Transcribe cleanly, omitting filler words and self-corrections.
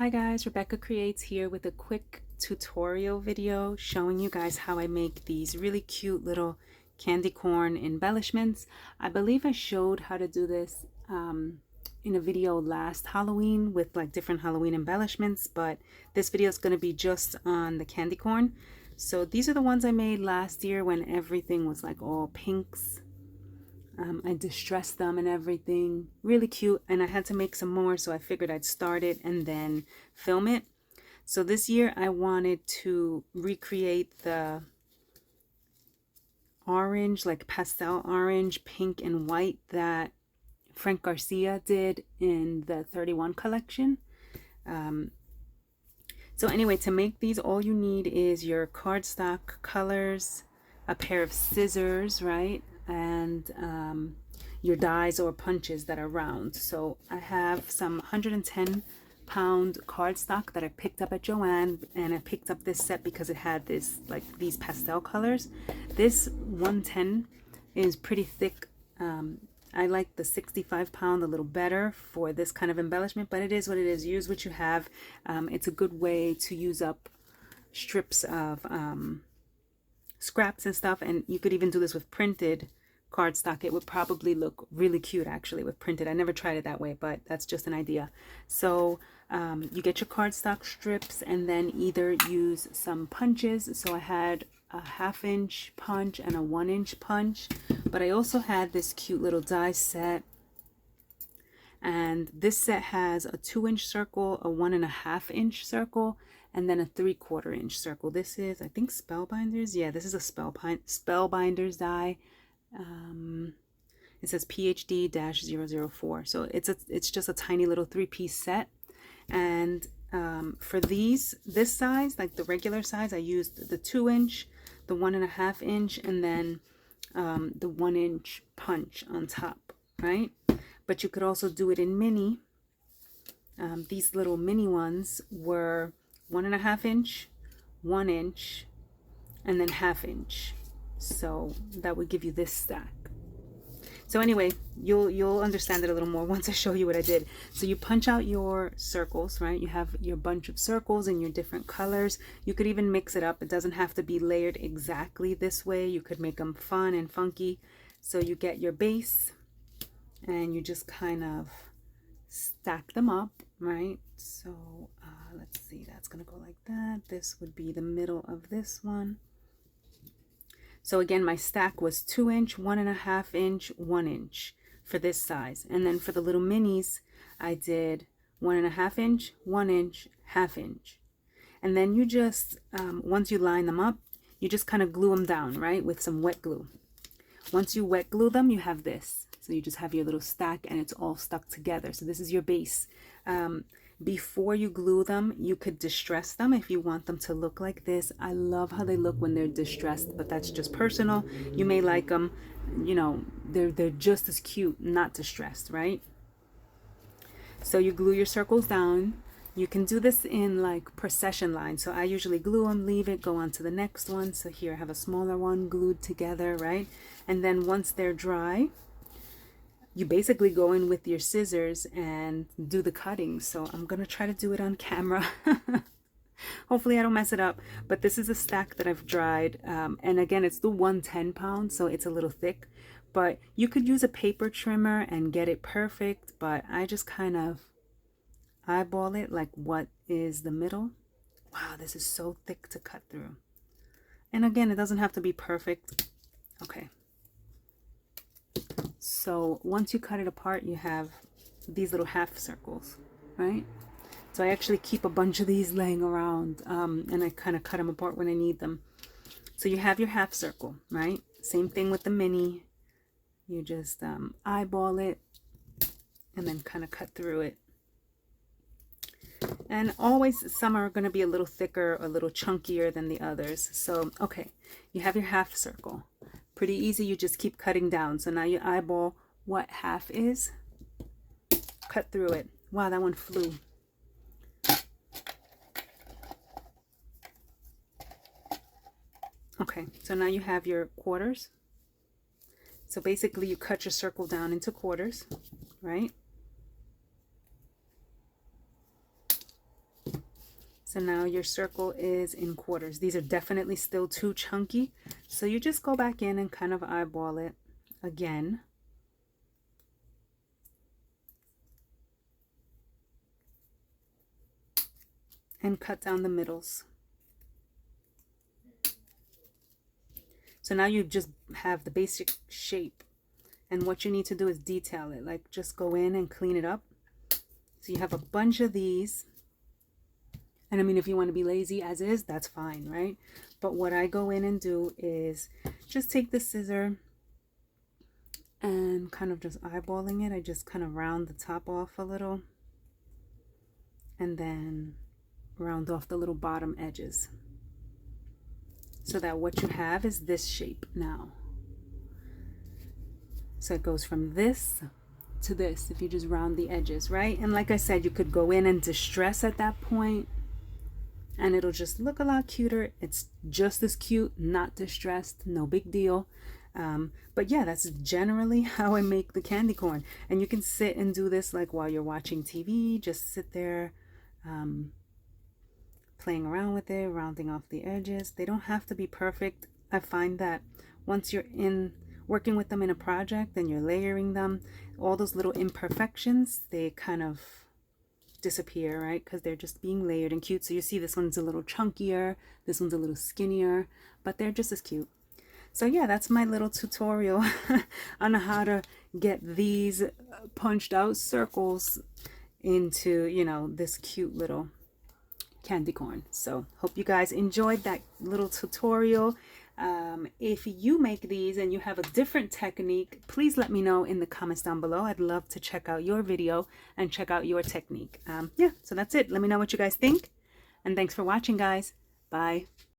Hi guys, Rebecca Creates here with a quick tutorial video showing you guys how I make these really cute little candy corn embellishments. I believe I showed how to do this in a video last Halloween with like different Halloween embellishments, but this video is going to be just on the candy corn. So these are the ones I made last year when everything was like all pinks. I distressed them and everything, really cute, and I had to make some more, so I figured I'd start it and then film it. So this year I wanted to recreate the orange, like pastel orange, pink and white that Frank Garcia did in the 31 collection. So anyway, to make these, all you need is your cardstock colors, a pair of scissors, right? And your dies or punches that are round. So I have some 110-pound cardstock that I picked up at Joann, and I picked up this set because it had this, like, these pastel colors. This 110 is pretty thick. I like the 65-pound a little better for this kind of embellishment, but it is what it is. Use what you have. It's a good way to use up strips of scraps and stuff, and you could even do this with printed cardstock. It would probably look really cute actually with printed. I never tried it that way, but that's just an idea. So you get your cardstock strips and then either use some punches. So I had a 1/2 inch punch and a 1 inch punch, but I also had this cute little die set, and this set has a 2 inch circle, a 1.5 inch circle, and then a 3/4 inch circle. This is, I think, Spellbinders. Yeah, this is a Spellbinders die. It says PhD-004. So it's just a tiny little 3-piece set. And for this size, like the regular size, I used the 2 inch, the 1.5 inch, and then the 1 inch punch on top, right? But you could also do it in mini. These little mini ones were 1.5 inch, 1 inch, and then 1/2 inch. So that would give you this stack. So anyway, you'll understand it a little more once I show you what I did. So you punch out your circles, right? You have your bunch of circles in your different colors. You could even mix it up. It doesn't have to be layered exactly this way. You could make them fun and funky. So you get your base and you just kind of stack them up, right? So let's see, that's gonna go like that. This would be the middle of this one. So again, my stack was 2 inch, 1.5 inch, 1 inch for this size. And then for the little minis, I did 1.5 inch, 1 inch, 1/2 inch. And then you just, once you line them up, you just kind of glue them down, right? With some wet glue. Once you wet glue them, you have this. So you just have your little stack and it's all stuck together. So this is your base. Before you glue them, you could distress them if you want them to look like this. I love how they look when they're distressed, but that's just personal. You may like them, you know, they're just as cute not distressed, right? So you glue your circles down. You can do this in like procession lines. So I usually glue them, leave it, go on to the next one. So here I have a smaller one glued together, right? And then once they're dry, you basically go in with your scissors and do the cutting. So I'm gonna try to do it on camera. Hopefully I don't mess it up, but this is a stack that I've dried. And again, it's the 110-pound, so it's a little thick, but you could use a paper trimmer and get it perfect, but I just kind of eyeball it, like what is the middle. Wow, this is so thick to cut through. And again, it doesn't have to be perfect. Okay. So once you cut it apart, you have these little half circles, right? So I actually keep a bunch of these laying around, and I kind of cut them apart when I need them. So you have your half circle, right? Same thing with the mini. You just eyeball it and then kind of cut through it. And always some are going to be a little thicker, a little chunkier than the others. So, okay, you have your half circle. Pretty easy, you just keep cutting down. So now you eyeball what half is, cut through it. Wow, that one flew. Okay, so now you have your quarters. So basically you cut your circle down into quarters, right? So now your circle is in quarters. These are definitely still too chunky. So you just go back in and kind of eyeball it again. And cut down the middles. So now you just have the basic shape. And what you need to do is detail it. Like just go in and clean it up. So you have a bunch of these. And I mean, if you want to be lazy as is, that's fine, right? But what I go in and do is just take the scissor and kind of just eyeballing it. I just kind of round the top off a little. And then round off the little bottom edges. So that what you have is this shape now. So it goes from this to this if you just round the edges, right? And like I said, you could go in and distress at that point and it'll just look a lot cuter. It's just as cute, not distressed, no big deal. But yeah, that's generally how I make the candy corn. And you can sit and do this like while you're watching TV, just sit there playing around with it, rounding off the edges. They don't have to be perfect. I find that once you're in working with them in a project and you're layering them, all those little imperfections, they kind of disappear, right? Because they're just being layered and cute. So you see this one's a little chunkier, this one's a little skinnier, but they're just as cute. So yeah, that's my little tutorial on how to get these punched out circles into, you know, this cute little candy corn. So hope you guys enjoyed that little tutorial. If you make these and you have a different technique, please let me know in the comments down below. I'd love to check out your video and check out your technique. Yeah, so that's it. Let me know what you guys think. And thanks for watching, guys. Bye.